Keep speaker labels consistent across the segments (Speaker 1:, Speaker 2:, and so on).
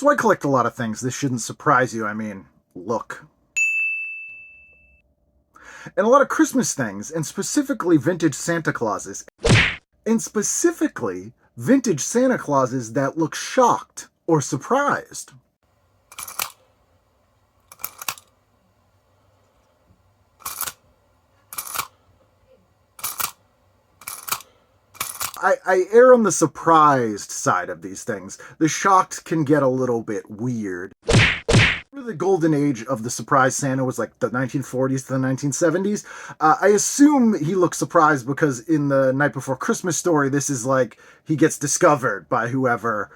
Speaker 1: So I collect a lot of things. This shouldn't surprise you. I mean, look. And a lot of Christmas things, and specifically vintage Santa Clauses. And specifically, vintage Santa Clauses that look shocked or surprised. I err on the surprised side of these things. The shocked can get a little bit weird. The golden age of the surprise Santa was like the 1940s to the 1970s. I assume he looks surprised because in the Night Before Christmas story, this is like he gets discovered by whoever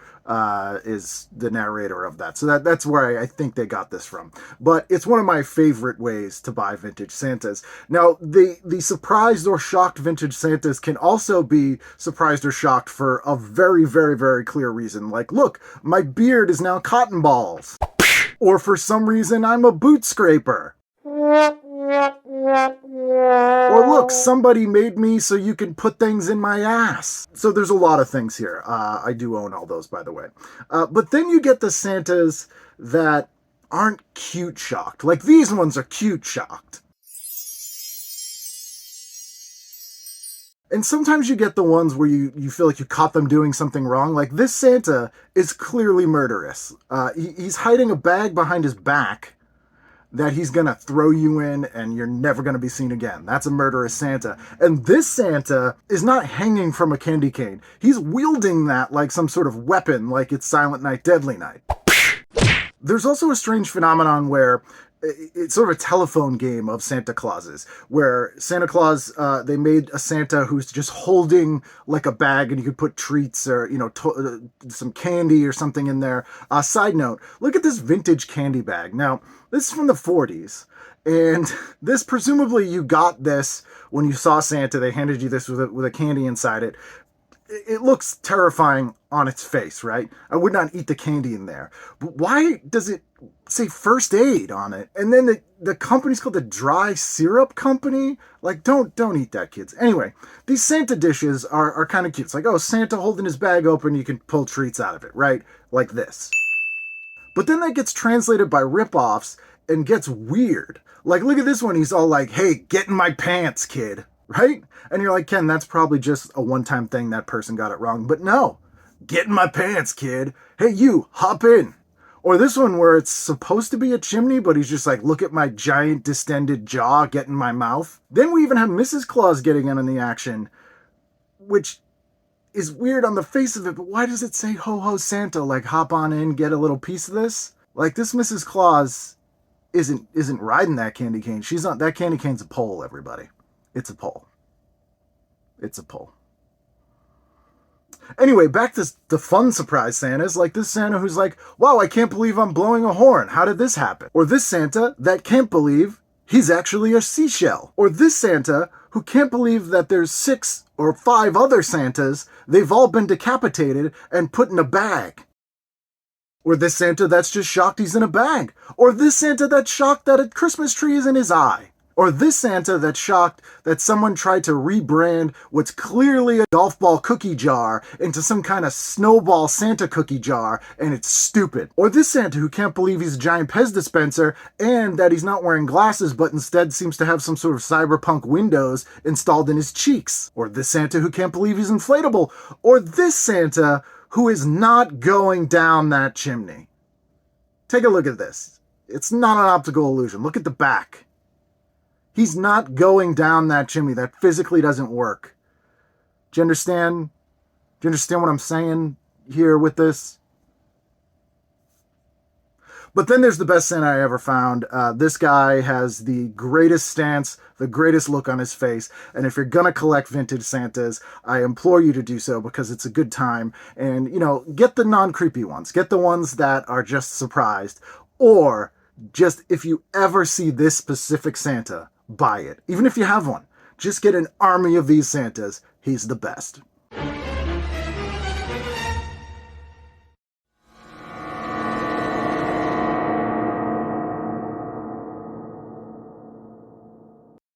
Speaker 1: is the narrator of that. So that's where I think they got this from. But it's one of my favorite ways to buy vintage Santas. Now, the surprised or shocked vintage Santas can also be surprised or shocked for a very, very, very clear reason. Like, look, my beard is now cotton balls. Or for some reason, I'm a boot scraper. Or look, somebody made me so you can put things in my ass. So there's a lot of things here. I do own all those, by the way. But then you get the Santas that aren't cute shocked. Like these ones are cute shocked. And sometimes you get the ones where you feel like you caught them doing something wrong. Like this Santa is clearly murderous. He's hiding a bag behind his back that he's going to throw you in and you're never going to be seen again. That's a murderous Santa. And this Santa is not hanging from a candy cane. He's wielding that like some sort of weapon, like it's Silent Night, Deadly Night. There's also a strange phenomenon where it's sort of a telephone game of Santa Clauses, where Santa Claus, they made a Santa who's just holding like a bag and you could put treats or, some candy or something in there. Side note, look at this vintage candy bag. Now, this is from the 40s, and this, presumably you got this when you saw Santa. They handed you this with a candy inside it. It looks terrifying on its face, right? I would not eat the candy in there. But why does it say first aid on it? And then the company's called the Dry Syrup Company? Like, don't eat that, kids. Anyway, these Santa dishes are kind of cute. It's like, oh, Santa holding his bag open, you can pull treats out of it, right? Like this. But then that gets translated by ripoffs and gets weird. Like, look at this one. He's all like, hey, get in my pants, kid. Right? And you're like, Ken, that's probably just a one-time thing. That person got it wrong. But no, get in my pants, kid. Hey, you, hop in. Or this one where it's supposed to be a chimney, but he's just like, look at my giant distended jaw, get in my mouth. Then we even have Mrs. Claus getting in on the action, which is weird on the face of it, but why does it say ho ho Santa? Like, hop on in, get a little piece of this? Like, this Mrs. Claus isn't riding that candy cane. She's not. That candy cane's a pole, everybody. It's a pole. It's a pole. Anyway, back to the fun surprise Santas, like this Santa who's like, wow, I can't believe I'm blowing a horn. How did this happen? Or this Santa that can't believe he's actually a seashell. Or this Santa who can't believe that there's 6 or 5 other Santas, they've all been decapitated and put in a bag. Or this Santa that's just shocked he's in a bag. Or this Santa that's shocked that a Christmas tree is in his eye. Or this Santa that's shocked that someone tried to rebrand what's clearly a golf ball cookie jar into some kind of snowball Santa cookie jar, and it's stupid. Or this Santa who can't believe he's a giant Pez dispenser and that he's not wearing glasses but instead seems to have some sort of cyberpunk windows installed in his cheeks. Or this Santa who can't believe he's inflatable. Or this Santa who is not going down that chimney. Take a look at this. It's not an optical illusion. Look at the back. He's not going down that chimney. That physically doesn't work. Do you understand? Do you understand what I'm saying here with this? But then there's the best Santa I ever found. This guy has the greatest stance, the greatest look on his face. And if you're going to collect vintage Santas, I implore you to do so because it's a good time. And, get the non-creepy ones. Get the ones that are just surprised. Or just if you ever see this specific Santa, buy it. Even if you have one, just get an army of these Santas. He's the best.